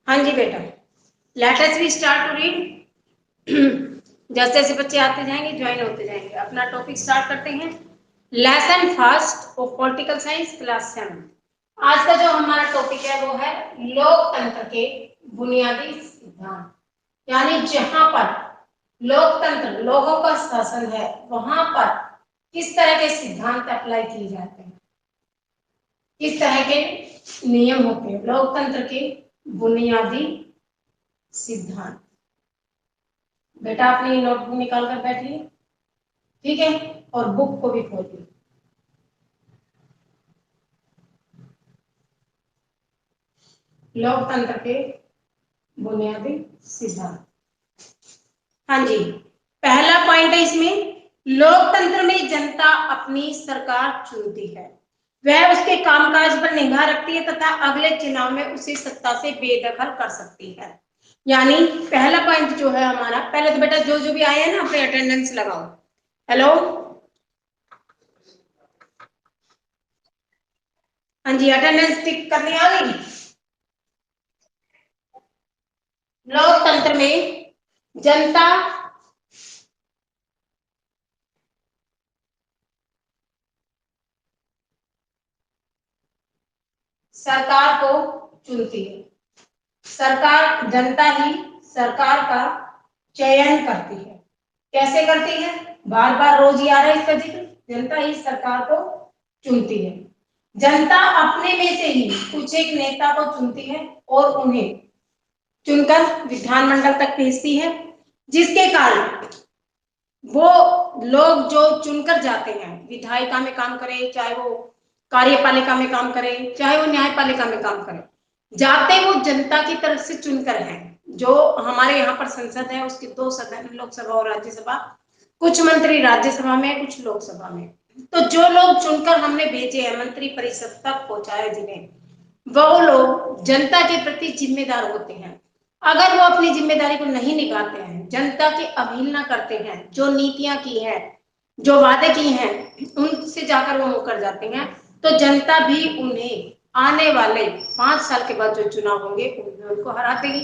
हाँ जी बेटा, let us we start to read. जैसे जैसे बच्चे आते जाएंगे ज्वाइन होते जाएंगे। अपना टॉपिक स्टार्ट करते हैं। Lesson first of political science class 7। आज का जो हमारा टॉपिक है वो है लोकतंत्र के बुनियादी सिद्धांत। यानी जहां पर लोकतंत्र लोगों का शासन है वहां पर किस तरह के सिद्धांत अप्लाई किए जाते हैं, किस तरह के नियम होते हैं, लोकतंत्र के बुनियादी सिद्धांत। बेटा अपनी नोटबुक निकाल कर बैठिए, ठीक है, और बुक को भी खोलिए। लोकतंत्र के बुनियादी सिद्धांत। हाँ जी, पहला पॉइंट है इसमें, लोकतंत्र में जनता अपनी सरकार चुनती है, वह उसके कामकाज पर निगाह रखती है तथा अगले चुनाव में उसे सत्ता से बेदखल कर सकती है। यानी पहला पॉइंट जो है हमारा, पहले तो बेटा जो जो भी आए हैं ना अपने अटेंडेंस लगाओ। हेलो, हाँ जी, अटेंडेंस टिक करनी आ गई। लोकतंत्र में जनता सरकार को चुनती है, सरकार जनता ही सरकार का चयन करती है। कैसे करती है? बार बार रोज ही आ रहा है इसका जिक्र। जनता ही सरकार को चुनती है। जनता अपने में से ही कुछ एक नेता को चुनती है और उन्हें चुनकर विधानमंडल तक भेजती है, जिसके कारण वो लोग जो चुनकर जाते हैं विधायिका में काम करें, चाहे वो कार्यपालिका में काम करें, चाहे वो न्यायपालिका में काम करें, जाते वो जनता की तरफ से चुनकर हैं। जो हमारे यहाँ पर संसद है उसके दो सदन, लोकसभा और राज्यसभा। कुछ मंत्री राज्यसभा में, कुछ लोकसभा में। तो जो लोग चुनकर हमने भेजे हैं मंत्री परिषद तक पहुंचाया जिन्हें, वो लोग जनता के प्रति जिम्मेदार होते हैं। अगर वो अपनी जिम्मेदारी को नहीं निभाते हैं, जनता की अवहेलना करते हैं, जो नीतियां की हैं, जो वादे की हैं, उनसे जाकर वो मुकर जाते हैं, तो जनता भी उन्हें आने वाले 5 साल के बाद जो चुनाव होंगे उनमें उनको हरा देगी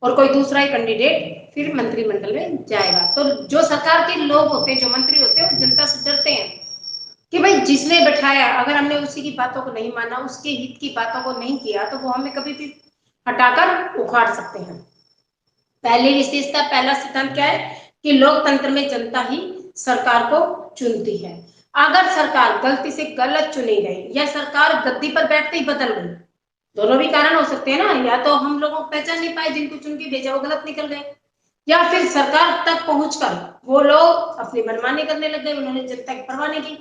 और कोई दूसरा ही कैंडिडेट फिर मंत्रिमंडल में जाएगा। तो जो सरकार के लोग होते हैं, जो मंत्री होते हैं, वो जनता से डरते हैं कि भाई जिसने बैठाया, अगर हमने उसी की बातों को नहीं माना, उसके हित की बातों को नहीं किया, तो वो हमें कभी भी हटाकर उखाड़ सकते हैं। पहली विशेषता, पहला सिद्धांत क्या है कि लोकतंत्र में जनता ही सरकार को चुनती है। अगर सरकार गलती से गलत चुनी गई या सरकार गद्दी पर बैठते ही बदल गई, दोनों भी कारण हो सकते हैं ना, या तो हम लोगों को पहचान नहीं पाए जिनको चुन के भेजा वो गलत निकल गए, या फिर सरकार तक पहुंचकर वो लोग अपनी मनमानी करने लग गए, उन्होंने जनता की परवाह नहीं की।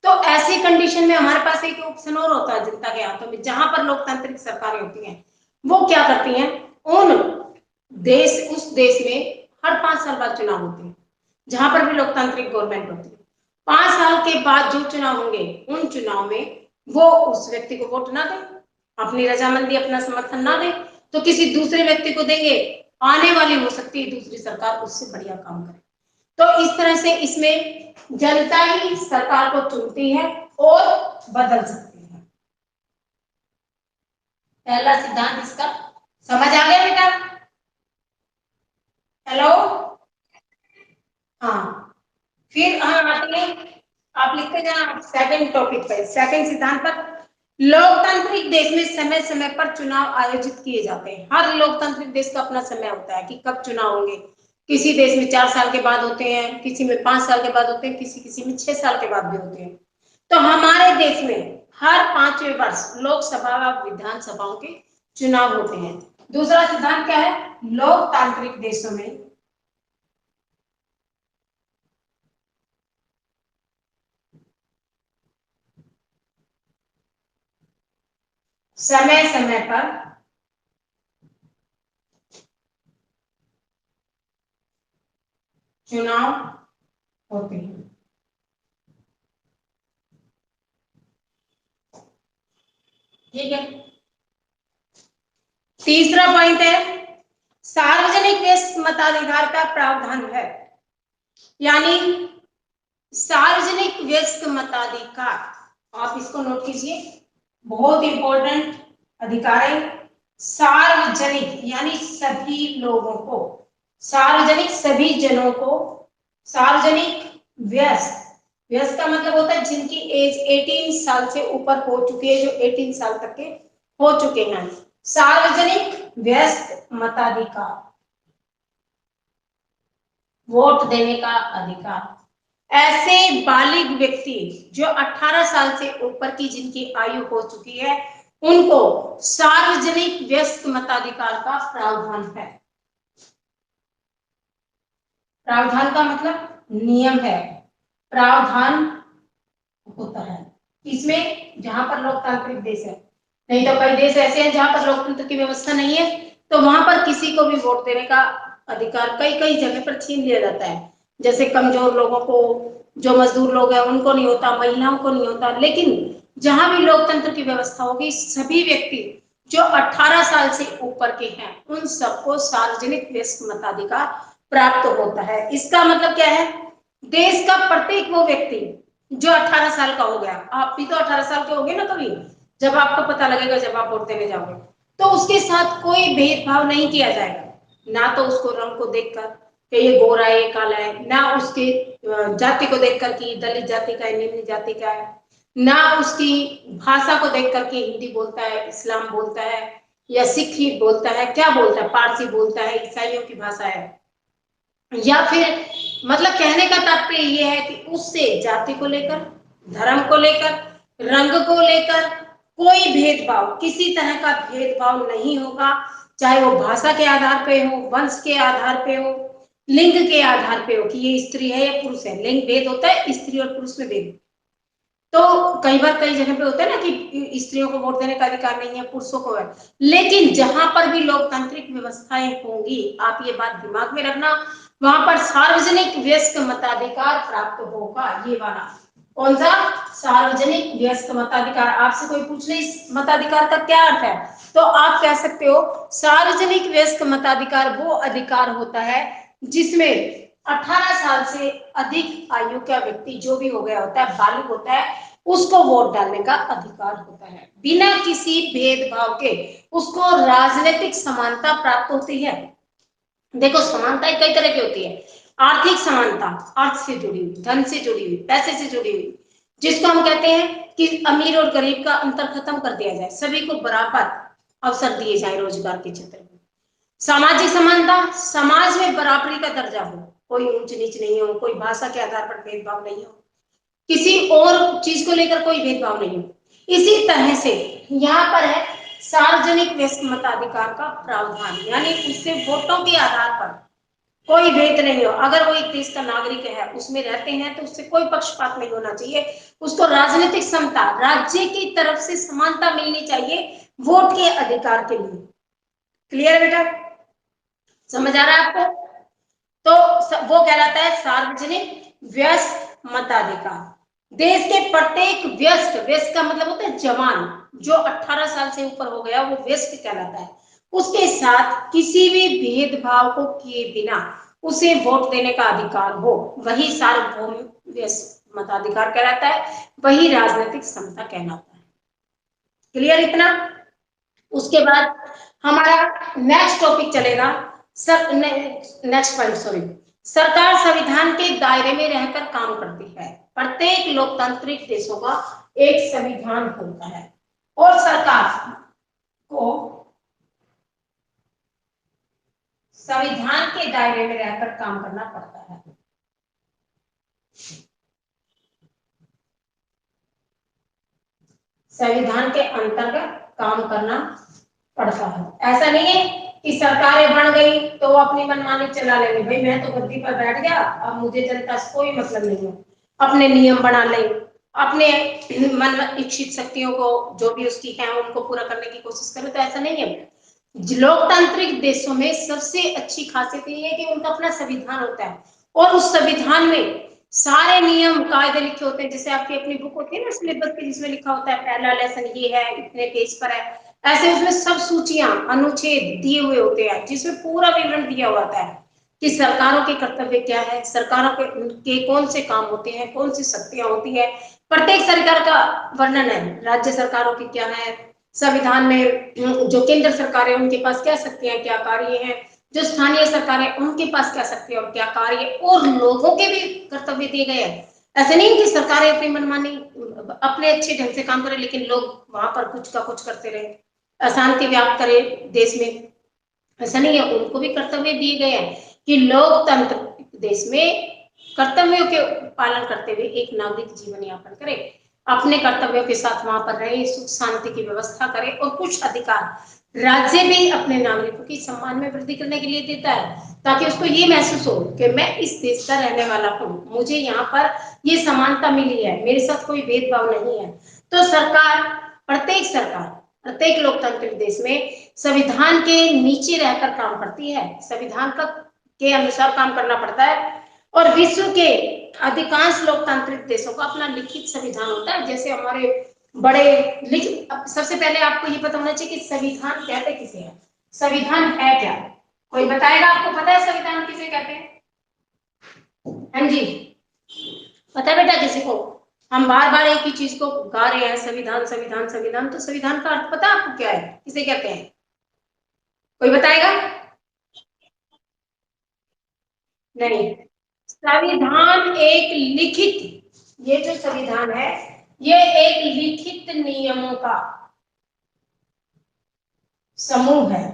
तो ऐसी कंडीशन में हमारे पास एक ऑप्शन और होता है जनता के हाथों में, जहां पर लोकतांत्रिक सरकारें होती हैं, वो क्या करती हैं, उस देश में हर 5 साल बाद चुनाव होते हैं, जहां पर भी लोकतांत्रिक गवर्नमेंट होती है। 5 साल के बाद जो चुनाव होंगे उन चुनाव में वो उस व्यक्ति को वोट ना दे, अपनी रजामंदी अपना समर्थन ना दे, तो किसी दूसरे व्यक्ति को देंगे। आने वाली हो सकती है दूसरी सरकार उससे बढ़िया काम करे। तो इस तरह से इसमें जनता ही सरकार को चुनती है और बदल सकती है। पहला सिद्धांत इसका समझ आ गया बेटा? हेलो, हाँ, फिर हम आते हैं, आप लिखते जाना सेकंड टॉपिक पर, सेकंड सिद्धांत पर। लोकतांत्रिक देश में समय समय पर चुनाव आयोजित किए जाते हैं। हर लोकतांत्रिक देश का अपना समय होता है कि कब चुनाव होंगे। किसी देश में 4 साल के बाद होते हैं, किसी में 5 साल के बाद होते हैं, किसी किसी में 6 साल के बाद भी होते हैं। तो हमारे देश में हर 5वें वर्ष लोकसभा व विधानसभाओं के चुनाव होते हैं। दूसरा सिद्धांत क्या है? लोकतांत्रिक देशों में समय समय पर चुनाव होते हैं। ठीक है, तीसरा पॉइंट है सार्वजनिक व्यस्त मताधिकार का प्रावधान है। यानी सार्वजनिक व्यस्त मताधिकार, आप इसको नोट कीजिए, बहुत इंपॉर्टेंट अधिकार है। सार्वजनिक यानी सभी लोगों को, सार्वजनिक सभी जनों को, सार्वजनिक व्यस्त, व्यस्त का मतलब होता है जिनकी एज 18 साल से ऊपर हो चुकी है, जो 18 साल तक के हो चुके हैं। सार्वजनिक व्यस्त मताधिकार, वोट देने का अधिकार। ऐसे बालिग व्यक्ति जो 18 साल से ऊपर की जिनकी आयु हो चुकी है, उनको सार्वजनिक व्यस्त मताधिकार का प्रावधान है। प्रावधान का मतलब नियम है, प्रावधान होता है इसमें, जहां पर लोकतांत्रिक देश है। नहीं तो कई देश ऐसे हैं जहां पर लोकतंत्र की व्यवस्था नहीं है, तो वहां पर किसी को भी वोट देने का अधिकार कई कई जगह पर छीन लिया जाता है। जैसे कमजोर लोगों को, जो मजदूर लोग हैं उनको नहीं होता, महिलाओं को नहीं होता। लेकिन जहां भी लोकतंत्र की व्यवस्था होगी, सभी व्यक्ति जो 18 साल से ऊपर के हैं उन सबको सार्वजनिक व्यस्त मताधिकार प्राप्त होता है। इसका मतलब क्या है, देश का प्रत्येक वो व्यक्ति जो 18 साल का हो गया, आप भी तो 18 साल के हो गए ना कभी, जब आपको पता लगेगा, जब आप वोट देने जाओगे, तो उसके साथ कोई भेदभाव नहीं किया जाएगा। ना तो उसको रंग को देखकर कि ये गोरा है ये काला है, ना उसके जाति को देखकर कि दलित जाति का है निम्न जाति का है, ना उसकी भाषा को देखकर कि हिंदी बोलता है, इस्लाम बोलता है, या सिख बोलता है, क्या बोलता है, पारसी बोलता है, ईसाइयों की भाषा है। या फिर मतलब कहने का तात्पर्य ये है कि उससे जाति को लेकर, धर्म को लेकर, रंग को लेकर कोई भेदभाव, किसी तरह का भेदभाव नहीं होगा। चाहे वो भाषा के आधार पे हो, वंश के आधार पे हो, लिंग के आधार पे हो कि ये स्त्री है या पुरुष है। लिंग भेद होता है, स्त्री और पुरुष में भेद। तो कई बार कई जगह पे होता है ना कि स्त्रियों को वोट देने का अधिकार नहीं है, पुरुषों को है। लेकिन जहां पर भी लोकतांत्रिक व्यवस्थाएं होंगी, आप ये बात दिमाग में रखना, वहां पर सार्वजनिक व्यस्क मताधिकार प्राप्त होगा। ये वाला कौन सा, सार्वजनिक व्यस्क मताधिकार। आपसे कोई पूछ ले इस मताधिकार का क्या अर्थ है, तो आप कह सकते हो सार्वजनिक व्यस्क मताधिकार वो अधिकार होता है जिसमें 18 साल से अधिक आयु का व्यक्ति जो भी हो गया होता है, बालिग होता है, उसको वोट डालने का अधिकार होता है। बिना किसी भेदभाव के उसको राजनीतिक समानता प्राप्त होती है। देखो समानता कई तरह की होती है। आर्थिक समानता, अर्थ से जुड़ी हुई, धन से जुड़ी हुई, पैसे से जुड़ी हुई, जिसको हम कहते हैं कि अमीर और गरीब का अंतर खत्म कर दिया जाए, सभी को बराबर अवसर दिए जाए रोजगार के क्षेत्र में। सामाजिक समानता, समाज में बराबरी का दर्जा हो, कोई ऊंच नीच नहीं हो, कोई भाषा के आधार पर भेदभाव नहीं हो, किसी और चीज को लेकर कोई भेदभाव नहीं हो। इसी तरह से यहाँ पर है सार्वजनिक व्यस्क मताधिकार का प्रावधान, यानी उससे वोटों के आधार पर कोई भेद नहीं हो। अगर वो एक देश का नागरिक है, उसमें रहते हैं, तो उससे कोई पक्षपात नहीं होना चाहिए। उसको राजनीतिक समता, राज्य की तरफ से समानता मिलनी चाहिए वोट के अधिकार के लिए। क्लियर बेटा, समझ आ रहा है आपको? तो वो कहलाता है सार्वजनिक व्यस्त मताधिकार। देश के प्रत्येक व्यस्त, व्यस्त का मतलब होता है जवान, जो 18 साल से ऊपर हो गया वो व्यस्त कहलाता है। उसके साथ किसी भी भेदभाव को किए बिना उसे वोट देने का अधिकार हो, वही सार्वभौम व्यस्त मताधिकार कहलाता है, वही राजनीतिक समता कहलाता है। क्लियर इतना? उसके बाद हमारा नेक्स्ट टॉपिक चलेगा, नेक्स्ट पॉइंट सॉरी, सरकार संविधान के दायरे में रहकर काम करती है। प्रत्येक लोकतांत्रिक देशों का एक संविधान होता है और सरकार को संविधान के दायरे में रहकर काम करना पड़ता है। संविधान के अंतर्गत काम करना पड़ता है। ऐसा नहीं है कि सरकारें बन गई तो अपनी मनमानी चला लेंगे, भाई मैं तो गद्दी पर बैठ गया, अब मुझे जनता से कोई मतलब नहीं है, अपने नियम बना ले, अपने मन इच्छित शक्तियों को जो भी उसकी है उनको पूरा करने की कोशिश करे, तो ऐसा नहीं है। लोकतांत्रिक देशों में सबसे अच्छी खासियत ये है कि उनका अपना संविधान होता है और उस संविधान में सारे नियम कायदे लिखे होते हैं। जैसे आपकी अपनी बुक होती है ना सिलेबस की, जिसमें लिखा होता है पहला लेसन ये है, इतने पेज पर है, ऐसे उसमें सब सूचियां, अनुच्छेद दिए हुए होते हैं, जिसमें पूरा विवरण दिया हुआ है कि सरकारों के कर्तव्य क्या है, सरकारों के कौन से काम होते हैं, कौन सी शक्तियां होती है। प्रत्येक सरकार का वर्णन है, राज्य सरकारों की क्या है, संविधान में जो केंद्र सरकार है उनके पास क्या शक्तियां, क्या कार्य हैं, जो स्थानीय सरकार है उनके पास क्या शक्तियां और क्या कार्य, और लोगों के भी कर्तव्य दिए गए हैं। ऐसे नहीं कि सरकारें अपनी मनमानी अपने अच्छे ढंग से काम करें लेकिन लोग वहां पर कुछ का कुछ करते रहे, अशांति व्याप्त करे देश में, ऐसा नहीं है। उनको भी कर्तव्य दिए गए हैं कि लोकतंत्र देश में कर्तव्यों के पालन करते हुए एक नागरिक जीवन यापन करे, अपने कर्तव्यों के साथ वहां पर रहे, सुख शांति की व्यवस्था करे, और कुछ अधिकार राज्य भी अपने नागरिकों की सम्मान में वृद्धि करने के लिए देता है, ताकि उसको ये महसूस हो कि मैं इस देश का रहने वाला हूँ, मुझे यहाँ पर ये समानता मिली है, मेरे साथ कोई भेदभाव नहीं है। तो सरकार प्रत्येक लोकतांत्रिक देश में संविधान के नीचे रहकर काम करती है, संविधान का के अनुसार काम करना पड़ता है। और विश्व के अधिकांश लोकतांत्रिक देशों का अपना लिखित संविधान होता है। जैसे हमारे बड़े सबसे पहले आपको ये पता होना चाहिए कि संविधान कहते किसे हैं, संविधान है क्या, कोई बताएगा? आपको पता है संविधान किसे कहते हैं? हाँ जी, पता है बेटा किसी को? हम बार बार एक ही चीज को गा रहे हैं, संविधान संविधान संविधान, तो संविधान का अर्थ पता है आपको क्या है, किसे कहते हैं? कोई बताएगा? नहीं, संविधान एक लिखित, ये जो संविधान है ये एक लिखित नियमों का समूह है।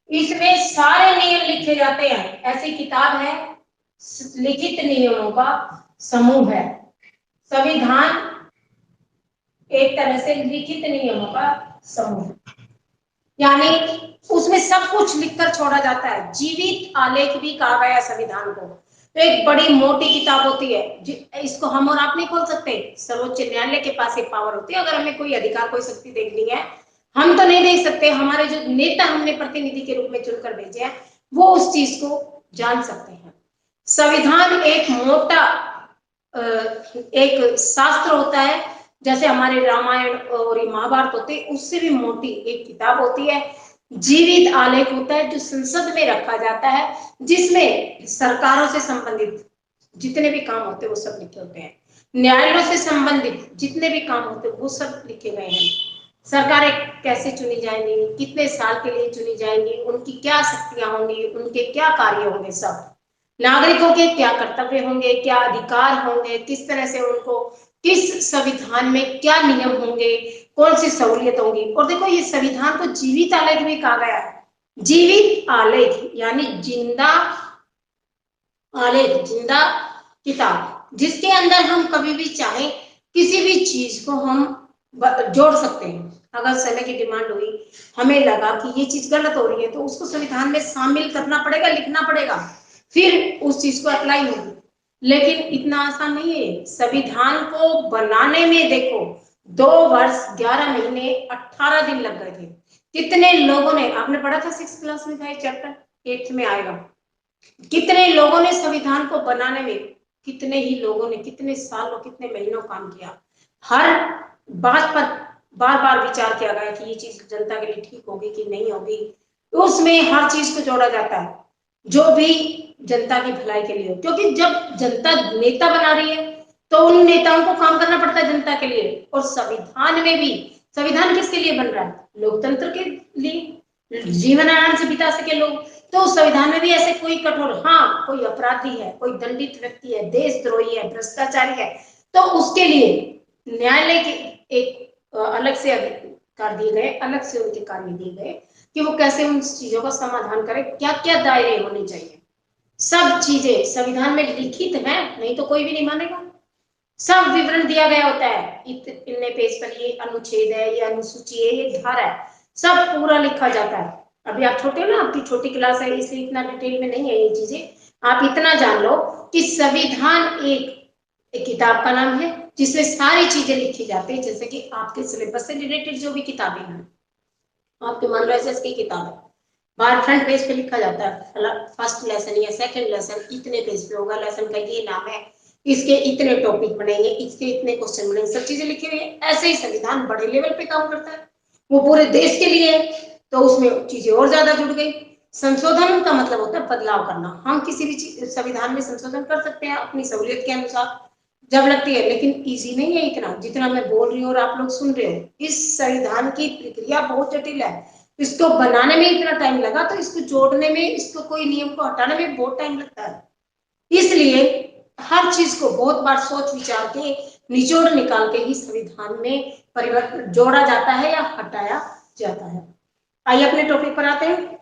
इसमें सारे नियम लिखे जाते हैं, ऐसी किताब है, लिखित नियमों का समूह है। संविधान एक तरह से लिखित नियमों का समूह, यानी उसमें सब कुछ लिखकर छोड़ा जाता है। जीवित आलेख भी कहा गया संविधान को। तो एक बड़ी मोटी किताब होती है, इसको हम और आप नहीं खोल सकते, सर्वोच्च न्यायालय के पास एक पावर होती है। अगर हमें कोई अधिकार, कोई शक्ति देखनी है, हम तो नहीं देख सकते, हमारे जो नेता हमने प्रतिनिधि के रूप में चुनकर भेजे हैं वो उस चीज को जान सकते हैं। संविधान एक मोटा एक शास्त्र होता है, जैसे हमारे रामायण और महाभारत होते हैं, उससे भी मोटी एक किताब होती है। जीवित आलेख होता है जो संसद में रखा जाता है, जिसमें सरकारों से संबंधित जितने भी काम होते हैं वो सब लिखे होते हैं, न्यायालयों से संबंधित जितने भी काम होते हैं वो सब लिखे गए हैं। सरकारें कैसे चुनी जाएंगी, कितने साल के लिए चुनी जाएंगी, उनकी क्या शक्तियां होंगी, उनके क्या कार्य होंगे, सब नागरिकों के क्या कर्तव्य होंगे, क्या अधिकार होंगे, किस तरह से उनको, किस संविधान में क्या नियम होंगे, कौन सी सहूलियत होंगी। और देखो ये संविधान को जीवित आलेख भी कहा गया है। जीवित आलेख यानी जिंदा आलेख, जिंदा किताब, जिसके अंदर हम कभी भी चाहे किसी भी चीज को हम जोड़ सकते हैं। अगर समय की डिमांड हुई, हमें लगा कि ये चीज गलत हो रही है, तो उसको संविधान में शामिल करना पड़ेगा, लिखना पड़ेगा, फिर उस चीज को अप्लाई होगी। लेकिन इतना आसान नहीं है। संविधान को बनाने में देखो 2 वर्ष 11 महीने 18 दिन लग गए थे। कितने लोगों ने, आपने पढ़ा था 6th क्लास में था ये चैप्टर, 8th में आएगा। कितने लोगों ने संविधान को बनाने में, कितने ही लोगों ने कितने सालों कितने महीनों काम किया। हर बात पर बार बार विचार किया गया कि ये चीज जनता के लिए ठीक होगी कि नहीं होगी, तो उसमें हर चीज को जोड़ा जाता है जो भी जनता की भलाई के लिए हो। क्योंकि जब जनता नेता बना रही है तो उन नेताओं को काम करना पड़ता है जनता के लिए। और संविधान में भी, संविधान किसके लिए बन रहा है? लोकतंत्र के लिए, जीवन आराम से बिता सके लोग। तो संविधान में भी ऐसे कोई कठोर, हाँ कोई अपराधी है, कोई दंडित व्यक्ति है, देशद्रोही है, भ्रष्टाचारी है, तो उसके लिए न्यायालय के एक अलग से अधिकार दिए गए, अलग से उनके कार्य दिए गए कि वो कैसे उन चीजों का समाधान करे, क्या क्या दायरे होने चाहिए। सब चीजें संविधान में लिखित है, नहीं तो कोई भी नहीं मानेगा। सब विवरण दिया गया होता है, इतने पेज पर ये अनुच्छेद है, ये अनुसूची है, ये धारा है, सब पूरा लिखा जाता है। अभी आप छोटे हो ना, आपकी छोटी क्लास है इसलिए इतना डिटेल में नहीं है ये चीजें। आप इतना जान लो कि संविधान एक किताब का नाम है जिसमें सारी चीजें लिखी जाती है। जैसे कि आपके सिलेबस से रिलेटेड जो भी किताबें हैं, आपके मान लो एसएस की किताब है, बाहर फ्रंट पेज पे लिखा जाता है फर्स्ट लेसन या सेकंड लेसन इतने पेज पे होगा, लेसन का ये नाम है, इसके इतने टॉपिक बनेंगे, इसके इतने क्वेश्चन बनेंगे, सब चीजें लिखी हुई है। ऐसे ही संविधान बड़े लेवल पे काम करता है, वो पूरे देश के लिए है, तो उसमें चीजें और ज्यादा जुड़ गई। संशोधन का मतलब होता है बदलाव करना। हम किसी भी संविधान में संशोधन कर सकते हैं अपनी सहूलियत के अनुसार। जब लगती है, लेकिन इजी नहीं है इतना जितना मैं बोल रही हूँ और आप लोग सुन रहे हो। इस संविधान की प्रक्रिया बहुत जटिल है। इसको बनाने में इतना टाइम लगा तो इसको जोड़ने में, इसको कोई नियम को हटाने में बहुत टाइम लगता है। इसलिए हर चीज को बहुत बार सोच विचार के निचोड़ निकाल के ही संविधान में परिवर्तन जोड़ा जाता है या हटाया जाता है। आइए अपने टॉपिक पर आते हैं।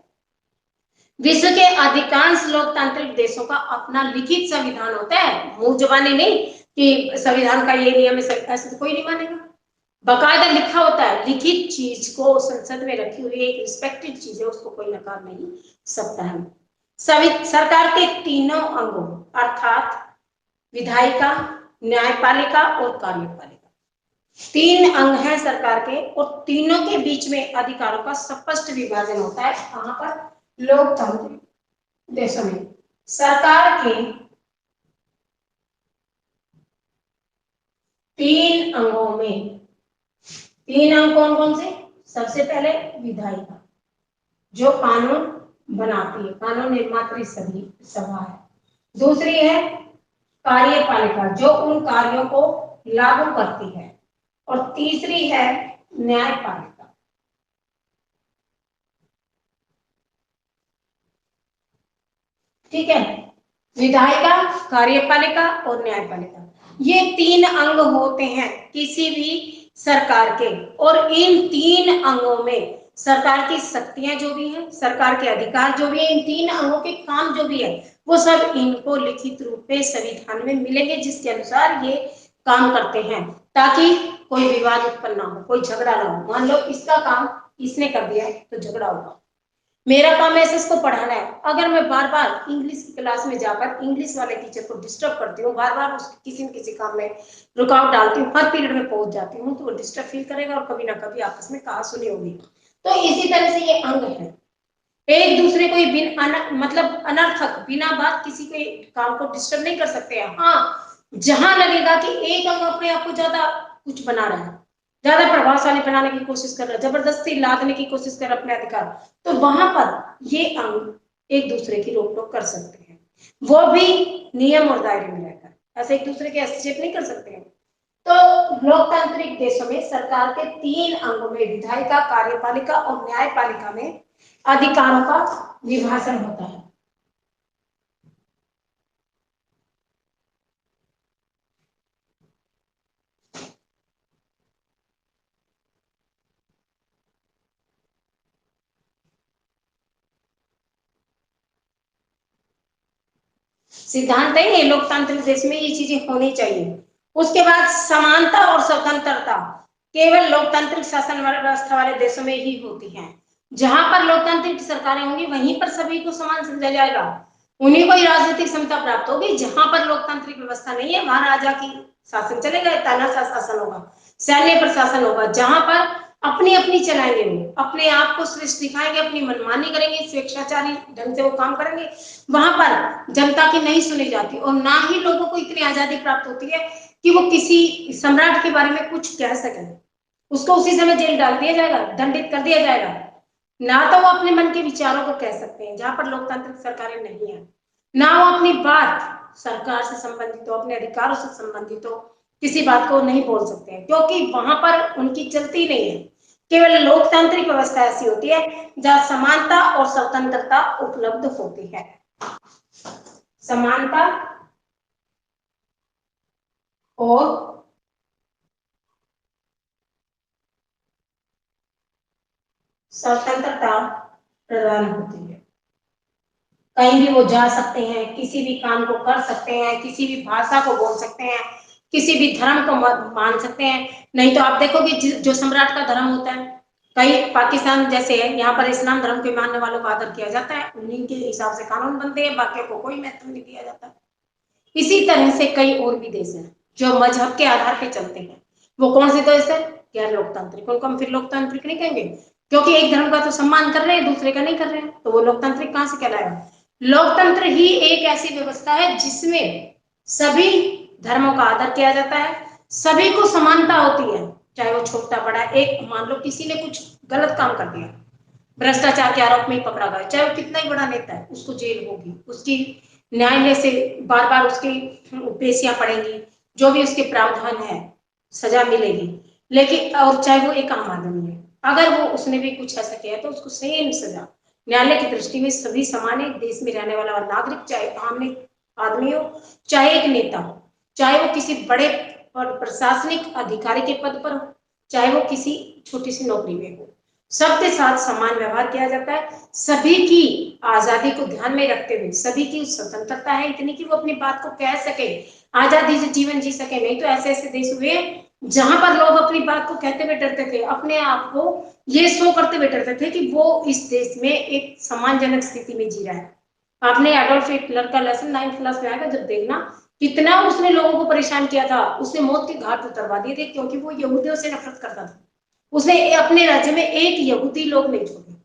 विश्व के अधिकांश लोकतांत्रिक देशों का अपना लिखित संविधान होता है, मुंह जबानी नहीं कि संविधान का ये नियम है, ऐसे तो कोई नहीं मानेगा। बाकायदा लिखा होता है। लिखित चीज को संसद में रखी हुई एक रिस्पेक्टेड चीज है, उसको कोई नकार नहीं सकता है। सरकार के तीनों अंगों अर्थात विधायिका, न्यायपालिका और कार्यपालिका, तीन अंग हैं सरकार के, और तीनों के बीच में अधिकारों का स्पष्ट विभाजन होता है। कहां पर? लोकतांत्रिक देशों में। सरकार के तीन अंगों में, तीन अंग कौन कौन से? सबसे पहले विधायिका जो कानून बनाती है, कानून निर्मात्री सभा है। दूसरी है कार्यपालिका जो उन कार्यों को लागू करती है, और तीसरी है न्यायपालिका। ठीक है, विधायिका, कार्यपालिका और न्यायपालिका, ये तीन अंग होते हैं किसी भी सरकार के। और इन तीन अंगों में सरकार की शक्तियां जो भी हैं, सरकार के अधिकार जो भी है, इन तीन अंगों के काम जो भी है, वो सब इनको लिखित रूप में संविधान में मिलेंगे, जिसके अनुसार ये काम करते हैं, ताकि कोई विवाद उत्पन्न ना हो, कोई झगड़ा ना हो। मान लो इसका काम इसने कर दिया तो झगड़ा होगा। मेरा काम है इसको पढ़ाना है, अगर मैं बार बार इंग्लिश की क्लास में जाकर इंग्लिश वाले टीचर को डिस्टर्ब करती हूँ, बार बार उसके किसी न किसी काम में रुकावट डालती हूँ, हर पीरियड में पहुंच जाती हूँ, तो वो डिस्टर्ब फील करेगा और कभी ना कभी आपस में कहा सुनी होगी। तो इसी तरह से ये अंग है, एक दूसरे को मतलब अनर्थक बिना बात किसी के काम को डिस्टर्ब नहीं कर सकते हैं। हाँ, जहां लगेगा कि एक अंग अपने आप को ज्यादा कुछ बना रहा है, ज्यादा प्रभावशाली बनाने की कोशिश कर रहा है, जबरदस्ती लादने की कोशिश कर रहा है अपने अधिकार, तो वहां पर ये अंग एक दूसरे की रोक टोक कर सकते हैं, वो भी नियम और दायरे में रहकर। ऐसे एक दूसरे के हस्तक्षेप नहीं कर सकते हैं। तो लोकतांत्रिक देशों में सरकार के तीन अंगों में विधायिका, कार्यपालिका और न्यायपालिका में अधिकारों का विभाजन होता है। सिद्धांत है ये, लोकतांत्रिक देश में ये चीजें होनी चाहिए। उसके बाद समानता और स्वतंत्रता केवल लोकतांत्रिक शासन व्यवस्था वाले देशों में ही होती है। जहां पर लोकतांत्रिक सरकारें होंगी वहीं पर सभी को समान समझा जाएगा, उन्हीं को ही राजनीतिक क्षमता प्राप्त होगी। जहां पर लोकतांत्रिक व्यवस्था नहीं है वहां राजा की शासन चलेगा, तानाशाह शासन होगा, सैन्य प्रशासन होगा, जहां पर अपनी अपनी चलाएंगे, वो अपने आप को श्रेष्ठ दिखाएंगे, अपनी मनमानी करेंगे, स्वेच्छाचारी ढंग से वो काम करेंगे। वहां पर जनता की नहीं सुनी जाती, और ना ही लोगों को इतनी आजादी प्राप्त होती है कि वो किसी सम्राट के बारे में कुछ कह सके। उसको उसी समय जेल डाल दिया जाएगा, दंडित कर दिया जाएगा। ना तो वो अपने मन के विचारों को कह सकते हैं जहां पर लोकतांत्रिक सरकारें नहीं है, ना वो अपनी बात सरकार से संबंधित हो, अपने अधिकारों से संबंधित हो, किसी बात को नहीं बोल सकते हैं, क्योंकि वहां पर उनकी चलती नहीं है। केवल लोकतांत्रिक व्यवस्था ऐसी होती है जहां समानता और स्वतंत्रता उपलब्ध होती है। समानता और स्वतंत्रता प्रदान होती है। कहीं भी वो जा सकते हैं, किसी भी काम को कर सकते हैं, किसी भी भाषा को बोल सकते हैं, किसी भी धर्म को मान सकते हैं। नहीं तो आप देखोगे जो सम्राट का धर्म होता है, कई पाकिस्तान जैसे है, यहाँ पर इस्लाम धर्म के मानने वालों का आदर किया जाता है, उन्हीं के हिसाब से कानून बनते हैं, बाकियों को कोई महत्व नहीं दिया जाता। इसी तरह से कई और भी देश हैं जो मजहब के आधार पर चलते हैं। वो कौन से देश है? गैर लोकतांत्रिक। उनको हम फिर लोकतांत्रिक नहीं कहेंगे, क्योंकि एक धर्म का तो सम्मान कर रहे हैं, दूसरे का नहीं कर रहे हैं, तो वो लोकतांत्रिक कहां से कहलाएगा? लोकतंत्र ही एक ऐसी व्यवस्था है जिसमें सभी धर्मों का आदर किया जाता है, सभी को समानता होती है, चाहे वो छोटा बड़ा। एक मान लो किसी ने कुछ गलत काम कर दिया, भ्रष्टाचार के आरोप में ही पकड़ा गया, चाहे वो कितना ही बड़ा नेता है, उसको जेल होगी, उसकी न्यायालय से बार बार उसकी पेशियां पड़ेंगी, जो भी उसके प्रावधान है सजा मिलेगी। लेकिन और चाहे वो एक आम आदमी है, अगर वो उसने भी कुछ ऐसा किया तो उसको सेम सजा। न्यायालय की दृष्टि में सभी समान है। देश में रहने वाला नागरिक, चाहे आम आदमी हो, चाहे एक नेता हो, चाहे वो किसी बड़े प्रशासनिक अधिकारी के पद पर हो, चाहे वो किसी छोटी सी नौकरी में हो, सबके साथ समान व्यवहार किया जाता है। सभी की आजादी को ध्यान में रखते हुए सभी की स्वतंत्रता है इतनी कि वो अपनी बात को कह सके, आजादी से जीवन जी सके। नहीं तो ऐसे ऐसे देश हुए जहां पर लोग अपनी बात को कहते हुए डरते थे, अपने आप को ये शो करते हुए डरते थे कि वो इस देश में एक सम्मानजनक स्थिति में जी रहा है। आपने एडोल्फ हिटलर का लेसन 9th क्लास में आएगा जब देखना, कितना उसने लोगों को परेशान किया था। उसने मौत के घाट उतरवा दिए थे क्योंकि वो यहूदियों से नफरत करता था। उसने अपने राज्य में एक यहूदी लोग नहीं छोड़े,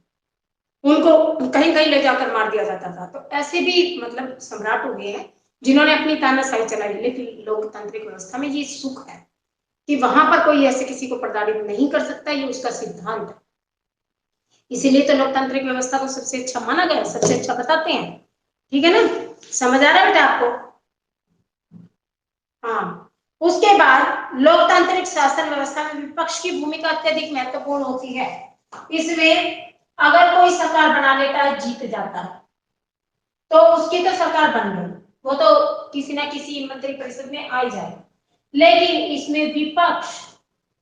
उनको कहीं कहीं ले जाकर मार दिया जाता था। तो ऐसे भी मतलब सम्राट हुए हैं जिन्होंने अपनी तानाशाही चलाई। लेकिन लोकतांत्रिक व्यवस्था में ये सुख है कि वहां पर कोई ऐसे किसी को प्रताड़ित नहीं कर सकता, ये उसका सिद्धांत है। इसीलिए तो लोकतांत्रिक व्यवस्था को सबसे अच्छा माना गया, सबसे अच्छा बताते हैं। ठीक है ना, समझ आ रहा है बेटा आपको? हाँ। उसके बाद लोकतांत्रिक शासन व्यवस्था में विपक्ष की भूमिका अत्यधिक महत्वपूर्ण होती है। इसमें अगर कोई सरकार बना लेता है, जीत जाता है, तो उसकी तो सरकार बन गई, वो तो किसी ना किसी मंत्रिपरिषद में आ ही जाए। लेकिन इसमें विपक्ष,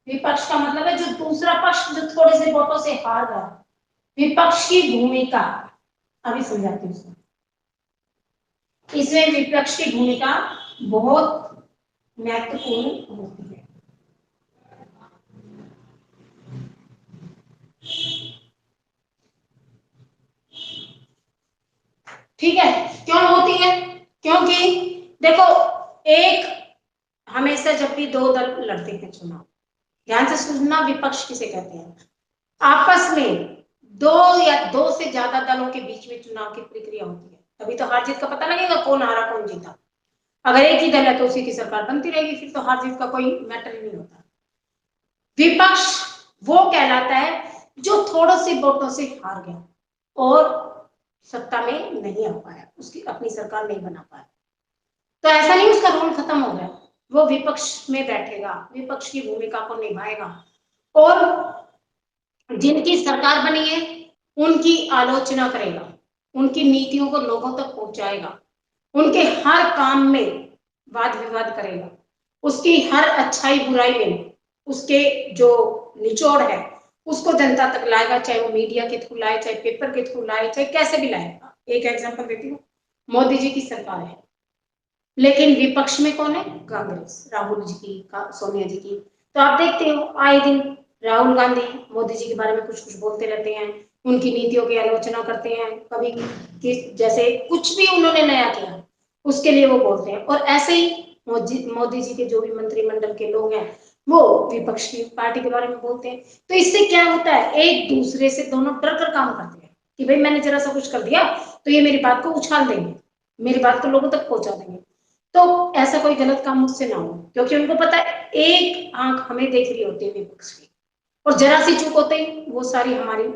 विपक्ष का मतलब है जो दूसरा पक्ष जो थोड़े से वोटों से हार गया, विपक्ष की भूमिका अभी समझाती हूँ। इसमें विपक्ष की भूमिका बहुत महत्वपूर्ण होती है। ठीक है, क्यों होती है? क्योंकि देखो, एक हमेशा जब भी दो दल लड़ते हैं चुनाव, ध्यान से सुनना, विपक्ष किसे कहते हैं? आपस में दो या दो से ज्यादा दलों के बीच में चुनाव की प्रक्रिया होती है, तभी तो हार जीत का पता लगेगा, कौन हारा कौन जीता। अगर एक ही दल है तो उसी की सरकार बनती रहेगी, फिर तो हार जीत का कोई मैटर ही नहीं होता। विपक्ष वो कहलाता है जो थोड़े से वोटों से हार गया और सत्ता में नहीं आ पाया, उसकी अपनी सरकार नहीं बना पाया। तो ऐसा नहीं उसका रोल खत्म हो गया, वो विपक्ष में बैठेगा, विपक्ष की भूमिका को निभाएगा और जिनकी सरकार बनी है उनकी आलोचना करेगा, उनकी नीतियों को लोगों तक पहुंचाएगा, उनके हर काम में वाद विवाद करेगा, उसकी हर अच्छाई बुराई में उसके जो निचोड़ है उसको जनता तक लाएगा, चाहे वो मीडिया के थ्रू लाए, चाहे पेपर के थ्रू लाए, चाहे कैसे भी लाएगा। एक एग्जांपल देती हूँ, मोदी जी की सरकार है लेकिन विपक्ष में कौन है? कांग्रेस, राहुल जी की, सोनिया जी की। तो आप देखते हो आए दिन राहुल गांधी मोदी जी के बारे में कुछ कुछ बोलते रहते हैं, उनकी नीतियों की आलोचना करते हैं, कभी जैसे कुछ भी उन्होंने नया किया उसके लिए वो बोलते हैं। और ऐसे ही मोदी जी के जो भी मंत्रिमंडल के लोग हैं वो विपक्ष की पार्टी के बारे में बोलते हैं। तो इससे क्या होता है, एक दूसरे से दोनों डर कर काम करते हैं कि भाई मैंने जरा सा कुछ कर दिया तो ये मेरी बात को उछाल देंगे, मेरी बात को लोगों तक पहुंचा देंगे। तो ऐसा कोई गलत काम मुझसे ना हो, क्योंकि उनको पता है एक आंख हमें देख रही होती है विपक्ष की, और जरा सी चूक होते ही वो सारी हमारी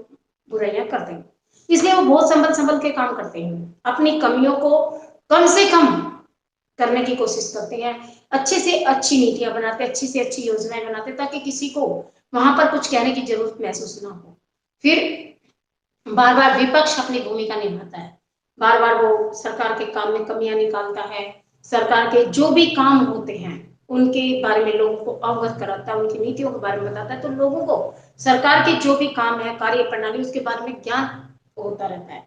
बुराइयां कर देंगे। इसलिए वो बहुत संभल संभल के काम करते हैं, अपनी कमियों को कम से कम करने की कोशिश करते हैं, अच्छे से अच्छी नीतियां बनाते, अच्छी से अच्छी योजनाएं बनाते ताकि किसी को वहां पर कुछ कहने की जरूरत महसूस ना हो। फिर बार बार विपक्ष अपनी भूमिका निभाता है, बार बार वो सरकार के काम में कमियां निकालता है, सरकार के जो भी काम होते हैं उनके बारे में लोगों को अवगत कराता है, उनकी नीतियों के बारे में बताता है, तो लोगों को सरकार के जो भी काम है, कार्य प्रणाली, उसके बारे में ज्ञान होता रहता है।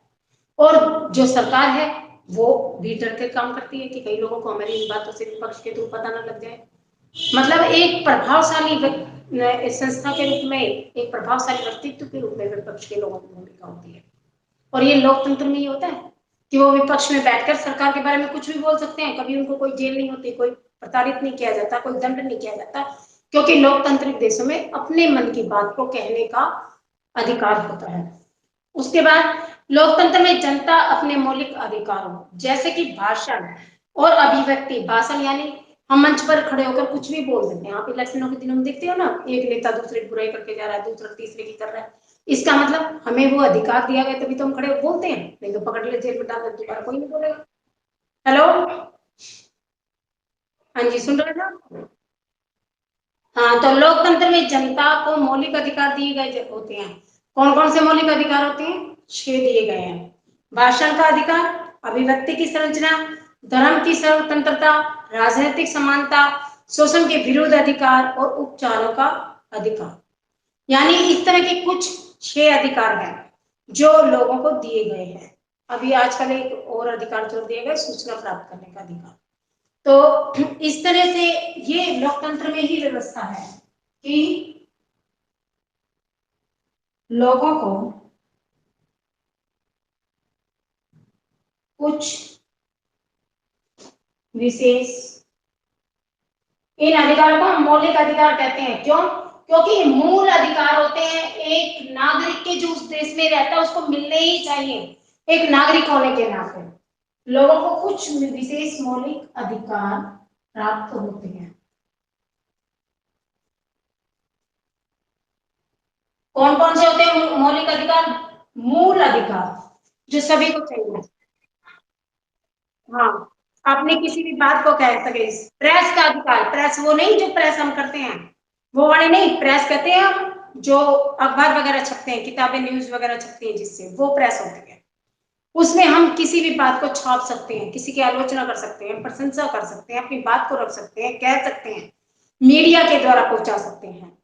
और जो सरकार है वो भी डर के काम करती है कि कई लोगों को हमारी इन बातों से विपक्ष के थ्रू पता ना लग जाए। मतलब एक प्रभावशाली संस्था के रूप में, एक प्रभावशाली व्यक्तित्व के रूप में विपक्ष के लोगों की भूमिका होती है। और ये लोकतंत्र में ही होता है कि वो विपक्ष में बैठकर सरकार के बारे में कुछ भी बोल सकते हैं, कभी उनको कोई जेल नहीं होती, कोई प्रताड़ित नहीं किया जाता, कोई दंड नहीं किया जाता, क्योंकि लोकतांत्रिक देशों में अपने मन की बात को कहने का अधिकार होता है। उसके बाद लोकतंत्र में जनता अपने मौलिक अधिकारों जैसे कि भाषण और अभिव्यक्ति, भाषण यानी हम मंच पर खड़े होकर कुछ भी बोल सकते हैं। आप इलेक्शनों के दिनों में देखते हो ना, एक नेता दूसरे की बुराई करके जा रहा है, दूसरा तीसरे की कर रहा है, इसका मतलब हमें वो अधिकार दिया गया तभी तो हम खड़े बोलते हैं, नहीं तो पकड़ ले जेल में डाल दे, दोबारा कोई नहीं बोलेगा। हेलो, हाँ जी, सुन रहे ना। हाँ, तो लोकतंत्र में जनता को मौलिक अधिकार दिए गए होते हैं। कौन कौन से मौलिक अधिकार होते हैं? 6 दिए गए हैं। भाषण का अधिकार, अभिव्यक्ति की संरचना, धर्म की स्वतंत्रता, राजनीतिक समानता, शोषण के विरुद्ध अधिकार और उपचारों का अधिकार। यानी इस तरह के कुछ 6 अधिकार हैं जो लोगों को दिए गए हैं। अभी आजकल एक और अधिकार जोड़ दिया गया, सूचना प्राप्त करने का अधिकार। तो इस तरह से ये लोकतंत्र में ही व्यवस्था है कि लोगों को कुछ विशेष, इन अधिकारों को हम मौलिक अधिकार कहते हैं। क्यों? क्योंकि ये मूल अधिकार होते हैं, एक नागरिक के जो उस देश में रहता है उसको मिलने ही चाहिए, एक नागरिक होने के नाते लोगों को कुछ विशेष मौलिक अधिकार प्राप्त होते हैं। कौन कौन से होते हैं मौलिक अधिकार? मूल अधिकार जो सभी को चाहिए। हाँ, अपने किसी भी बात को कह सके। प्रेस का अधिकार, प्रेस वो नहीं जो प्रेस हम करते हैं वो वाले नहीं, प्रेस कहते हैं हम जो अखबार वगैरह छपते हैं, किताबें न्यूज वगैरह छपती हैं जिससे, वो प्रेस होती है। उसमें हम किसी भी बात को छाप सकते हैं, किसी की आलोचना कर सकते हैं, प्रशंसा कर सकते हैं, अपनी बात को रख सकते हैं, कह सकते हैं, मीडिया के द्वारा पहुंचा सकते हैं।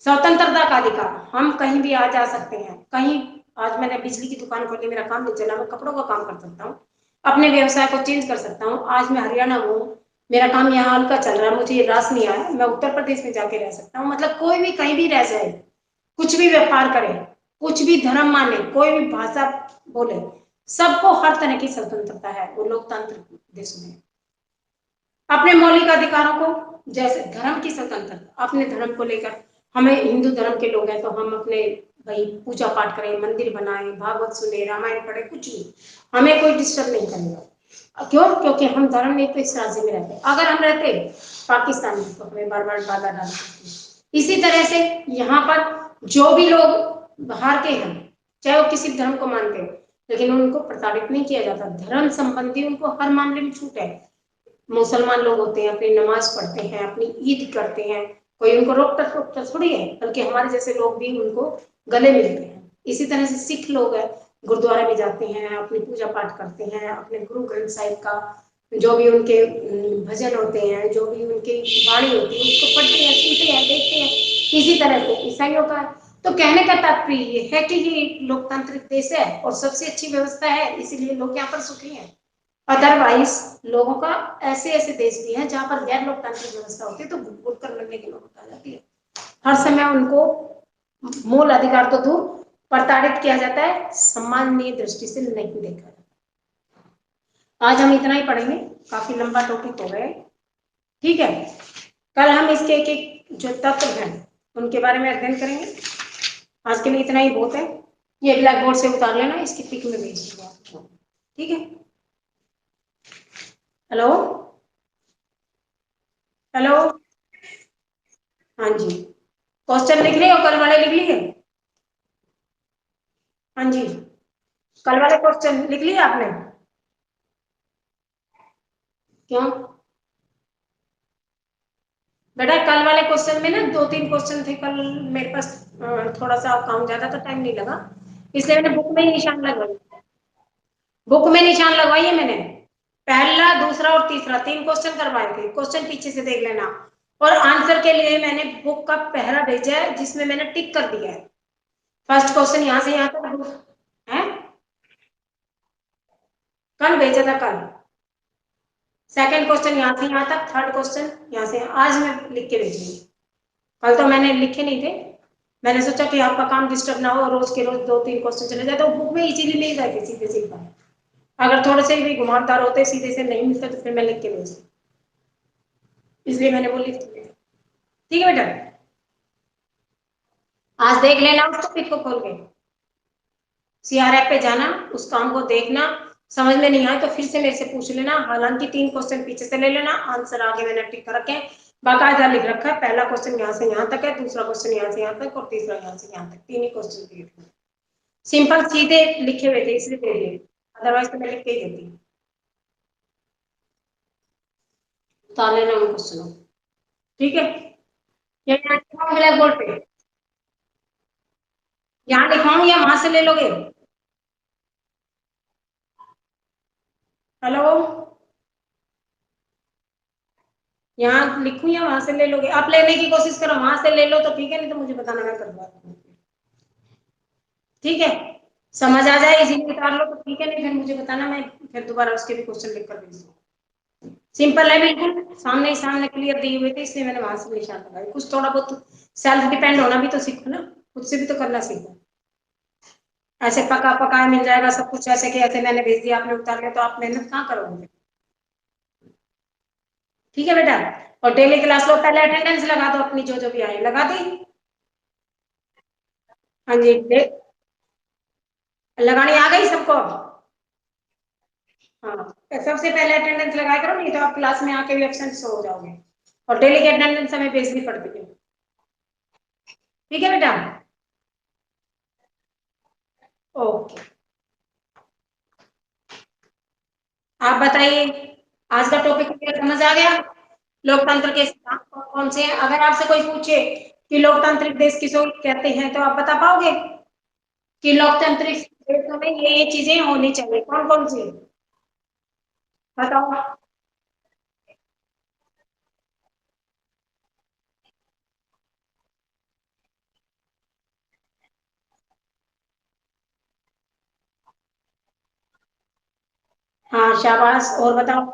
स्वतंत्रता का अधिकार, हम कहीं भी आ जा सकते हैं, कहीं। आज मैंने बिजली की दुकान खोली, मेरा काम नहीं चला, मैं कपड़ों का काम कर सकता हूँ, अपने व्यवसाय को चेंज कर सकता हूँ। आज मैं हरियाणा हूँ, मेरा काम यहाँ हल्का चल रहा है, मुझे ये रास नहीं आया, मैं उत्तर प्रदेश में जाके रह सकता हूँ। मतलब कोई भी कहीं भी रह जाए, कुछ भी व्यापार करे, कुछ भी धर्म माने, कोई भी भाषा बोले, सबको हर तरह की स्वतंत्रता है वो लोकतांत्रिक देश में। अपने मौलिक अधिकारों को, जैसे धर्म की स्वतंत्रता, अपने धर्म को लेकर, हमें हिंदू धर्म के लोग हैं तो हम अपने भाई पूजा पाठ करें, मंदिर बनाए, भागवत सुने, रामायण पढ़े, कुछ भी, हमें कोई डिस्टर्ब नहीं करेगा। क्यों? क्योंकि हम धर्म में तो इस राज्य में रहते हैं। अगर हम रहते पाकिस्तान में तो हमें बार बार बाधा डालते। इसी तरह से यहाँ पर जो भी लोग बाहर के हैं, चाहे वो किसी धर्म को मानते हैं, लेकिन उनको प्रताड़ित नहीं किया जाता। धर्म संबंधी उनको हर मामले में छूट है। मुसलमान लोग होते हैं, अपनी नमाज पढ़ते हैं, अपनी ईद करते हैं, कोई उनको रोकता टोकता थोड़ी है, बल्कि हमारे जैसे लोग भी उनको गले मिलते हैं। इसी तरह से सिख लोग हैं, गुरुद्वारा में जाते हैं, अपनी पूजा पाठ करते हैं, अपने गुरु ग्रंथ साहिब का जो भी उनके भजन होते हैं, जो भी उनकी वाणी होती है, उसको पढ़ते हैं, सुनते हैं, देखते हैं। इसी तरह से ईसाइयों का। तो कहने का तात्पर्य ये है कि ये एक लोकतांत्रिक देश है और सबसे अच्छी व्यवस्था है, इसीलिए लोग यहाँ पर सुखी हैं। अदरवाइज लोगों का ऐसे ऐसे देश भी हैं जहां पर गैर लोकतांत्रिक व्यवस्था होती है तो घुट कर लड़ने की नौबत आ जाती है। हर समय उनको मूल अधिकार तो दूर, प्रताड़ित किया जाता है, सम्माननीय दृष्टि से नहीं देखा जाता। आज हम इतना ही पढ़ेंगे, काफी लंबा टॉपिक हो गया है, ठीक है। कल हम इसके एक एक जो तत्व हैं उनके बारे में अध्ययन करेंगे। आज के लिए इतना ही बहुत है। ये ब्लैक बोर्ड से उतार लेना, इसकी पिक में भेज दीजिए आपको, ठीक है। Hello, hello. हाँ जी, क्वेश्चन लिख रहे हो? कल वाले लिख लिए? हाँ जी, कल वाले क्वेश्चन लिख लिए आपने? क्यों बेटा? कल वाले क्वेश्चन में ना 2-3 क्वेश्चन थे कल, मेरे पास थोड़ा सा काम ज्यादा था, टाइम नहीं लगा, इसलिए मैंने बुक में ही निशान लगवाई। बुक में निशान लगवाई है मैंने। पहला, दूसरा और तीसरा 3 क्वेश्चन करवाए थे। क्वेश्चन पीछे से देख लेना। और आंसर के लिए मैंने बुक का पहरा भेजा है जिसमें मैंने टिक कर दिया है। फर्स्ट क्वेश्चन यहाँ से यहाँ तक है, कल भेजा था कल। सेकंड क्वेश्चन यहाँ से यहाँ तक, थर्ड क्वेश्चन यहाँ से आज मैं लिख के भेजूंगी। कल तो मैंने लिखे नहीं थे, मैंने सोचा कि आपका काम डिस्टर्ब ना हो, रोज के रोज 2-3 क्वेश्चन चले जाए, तो बुक में इजीली मिल जाए सीधे सीधा। अगर थोड़े से भी घुमावदार होते, सीधे से नहीं मिलते, तो फिर मैं लिख के भेजती, इसलिए मैंने वो लिख दिया। ठीक है बेटा, आज देख लेना उस टॉपिक को खोल के, सीआरएफ पे जाना, उस काम को देखना, समझ में नहीं आए तो फिर से मेरे से पूछ लेना। हालांकि 3 क्वेश्चन पीछे से ले लेना, आंसर आगे मैंने टिक कर रखे हैं, बाकायदा लिख रखा है। पहला क्वेश्चन यहाँ से यहाँ तक है, दूसरा क्वेश्चन यहाँ से यहाँ तक, और तीसरा यहाँ से यहाँ तक, 3 ही क्वेश्चन लिखे, सिंपल सीधे लिखे हुए थे इसलिए दे दिए, अदरवाइज तो मैं लिख के ही देती। उतार लेना उन क्वेश्चनों, ठीक है। ये ब्लैक बोर्ड पे यहाँ लिखवाऊं या वहां से ले लोगे? हेलो, यहाँ लिखूं या वहां से ले लोगे? आप लेने की कोशिश करो, वहां से ले लो तो ठीक है, नहीं तो मुझे बताना, मैं करवा दूंगी, ठीक है। समझ आ जाए इजीली उतार लो तो ठीक है, नहीं फिर मुझे बताना, मैं फिर दोबारा उसके भी क्वेश्चन लिख कर भेज दूँ। सिंपल है बिल्कुल, सामने ही सामने क्लियर दिए हुए थे, इसलिए मैंने वहां से निशान लगाया। कुछ थोड़ा बहुत सेल्फ डिपेंड होना भी तो सीखो ना, खुद से भी तो करना सीखो। ऐसे पका पकाए मिल जाएगा सब कुछ, ऐसे कि ऐसे मैंने भेज दिया आपने उतार लिया, तो आप मेहनत कहाँ करोगे? ठीक है बेटा। और डेली क्लास लो, पहले अटेंडेंस लगा दो अपनी, जो जो भी आई लगा दी। हाँ जी, लगानी आ गई सबको? हाँ, तो सबसे पहले अटेंडेंस लगाया करो, नहीं तो आप क्लास में आके भी एब्सेंट हो जाओगे, और डेली की अटेंडेंस हमें भेजनी पड़ती है, ठीक है बेटा। ओके, आप बताइए, आज का टॉपिक समझ आ गया? लोकतंत्र के सिद्धांत कौन कौन से हैं? अगर आपसे कोई पूछे कि लोकतांत्रिक देश किसको कहते हैं, तो आप बता पाओगे कि लोकतांत्रिक देशों में ये चीजें होनी चाहिए, कौन कौन सी? बताओ। हाँ शाबाश, और बताओ।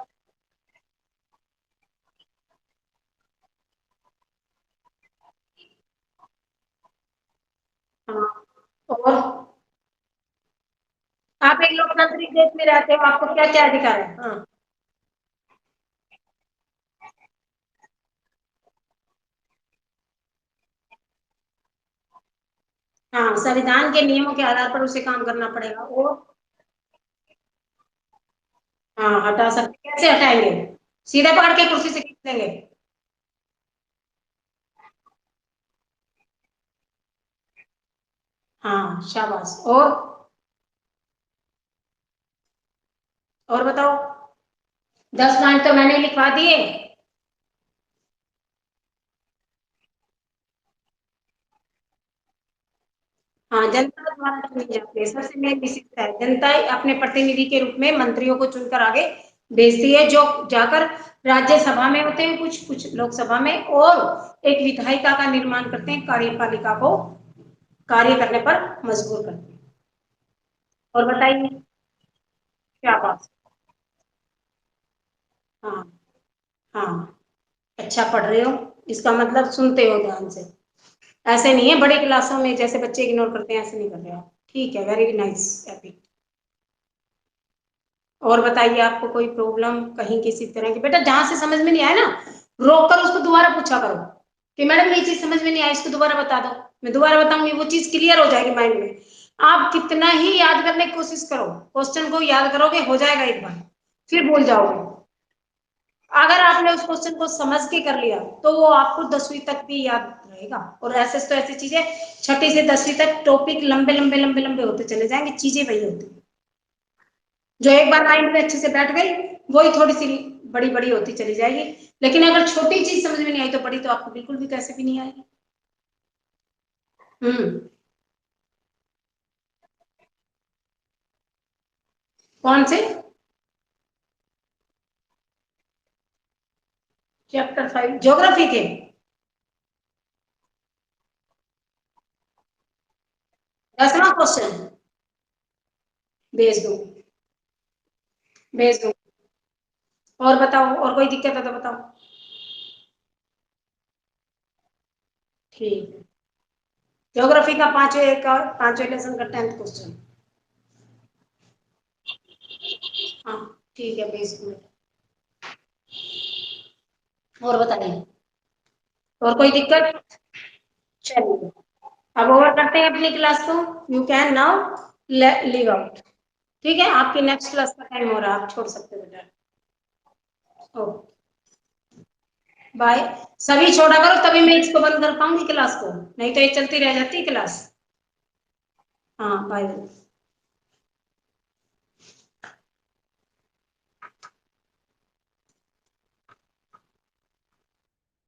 हाँ, और आप एक लोकतांत्रिक देश में रहते हो, आपको क्या क्या अधिकार है? हाँ। हाँ, संविधान के नियमों के आधार पर उसे काम करना पड़ेगा, और हाँ हटा सकते, कैसे हटाएंगे? सीधा पकड़ के कुर्सी से खींच देंगे? हाँ शाबाश, और बताओ। 10 पॉइंट तो मैंने लिखवा दिए। हाँ, जनता द्वारा चुनी जाती है, सबसे मेन विशेषता है, जनता अपने प्रतिनिधि के रूप में मंत्रियों को चुनकर आगे भेजती है, जो जाकर राज्यसभा में होते हैं, कुछ कुछ लोकसभा में, और एक विधायिका का निर्माण करते हैं, कार्यपालिका को कार्य करने पर मजबूर करते हैं। और बताइए, क्या बात। हाँ। हाँ, अच्छा पढ़ रहे हो, इसका मतलब सुनते हो ध्यान से, ऐसे नहीं है बड़ी क्लासों में जैसे बच्चे इग्नोर करते हैं, ऐसे नहीं कर रहे हो, ठीक है, वेरी नाइस, हैप्पी। और बताइए, आपको कोई प्रॉब्लम कहीं किसी तरह की? बेटा जहां से समझ में नहीं आया ना, रोक कर उसको दोबारा पूछा करो कि मैडम ये चीज समझ में नहीं आई, इसको दोबारा बता दो, मैं दोबारा बताऊंगी, वो चीज क्लियर हो जाएगी माइंड में। आप कितना ही याद करने की कोशिश करो, क्वेश्चन को याद करोगे हो जाएगा एक बार, फिर भूल जाओगे। अगर आपने उस क्वेश्चन को समझ के कर लिया तो वो आपको 10वीं तक भी याद रहेगा। और ऐसे तो ऐसी चीजें, छठी से 10वीं तक टॉपिक लंबे लंबे लंबे लंबे होते चले जाएंगे, चीजें वही होती हैं। जो एक बार माइंड में अच्छे से बैठ गई, वही थोड़ी सी बड़ी बड़ी होती चली जाएगी। लेकिन अगर छोटी चीज समझ में नहीं आई तो बड़ी तो आपको बिल्कुल भी कैसे भी नहीं आएगी। हम्म। कौन से? चैप्टर 5 ज्योग्राफी के? 10वां क्वेश्चन? भेज दो, भेज दो। और बताओ, और कोई दिक्कत है तो बताओ। ठीक है, ज्योग्राफी का पांचवें लेसन का 10th क्वेश्चन। हाँ ठीक है, भेज दो। और बताइए, और कोई दिक्कत? चलिए, अब ओवर करते हैं अपनी क्लास को। You can now leave out, ठीक है, आपकी नेक्स्ट क्लास का टाइम हो रहा है, आप छोड़ सकते हो बेटा। Okay, bye. सभी छोड़ा करो, तभी मैं इसको बंद कर पाऊंगी क्लास को, नहीं तो ये चलती रह जाती है क्लास। हाँ बाय।